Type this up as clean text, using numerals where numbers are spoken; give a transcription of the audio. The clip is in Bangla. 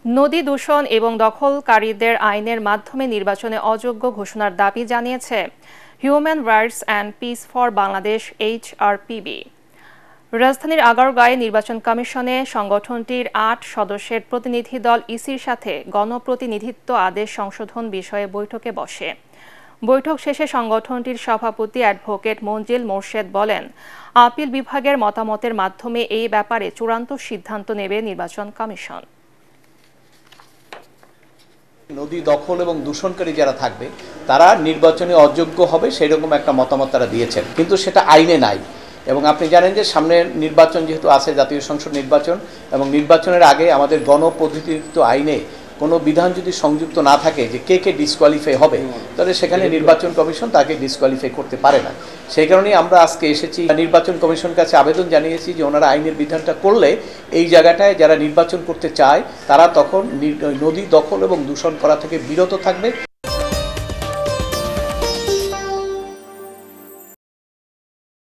নদী দূষণ এবং দখলকারীদের আইনের মাধ্যমে নির্বাচনে অযোগ্য ঘোষণার দাবি জানিয়েছে human rights and piece for Bangladesh HRPB। রাজধানীর আগারগাঁয়ে নির্বাচন কমিশনে সংগঠনটির ৮ সদস্যের প্রতিনিধি দল ইসির সাথে গণপ্রতিনিধিত্ব আদেশ সংশোধন বিষয়ে বৈঠকে বসে। বৈঠক শেষে সংগঠনটির সভাপতি অ্যাডভোকেট মঞ্জিল মোরশেদ বলেন, আপিল বিভাগের মতামতের মাধ্যমে এই ব্যাপারে চূড়ান্ত সিদ্ধান্ত নেবে নির্বাচন কমিশন। নদী দখল এবং দূষণকারী যারা থাকবে তারা নির্বাচনে অযোগ্য হবে সেরকম একটা মতামত তারা দিয়েছেন, কিন্তু সেটা আইনে নাই। এবং আপনি জানেন যে সামনে নির্বাচন যেহেতু আছে, জাতীয় সংসদ নির্বাচন, এবং নির্বাচনের আগে আমাদের গণপ্রতিনিধিত্ব আইনে কোনো বিধান যদি সংযুক্ত না থাকে যে কে কে ডিসকোয়ালিফাই হবে, তাহলে সেখানে নির্বাচন কমিশন তাকে ডিসকোয়ালিফাই করতে পারে না। সেই কারণেই আমরা আজকে এসেছি, নির্বাচন কমিশনের কাছে আবেদন জানিয়েছি যে ওনারা আইনের বিধানটা করলে এই জায়গাটায় যারা নির্বাচন করতে চায় তারা তখন নদী দখল এবং দূষণ করা থেকে বিরত থাকবে।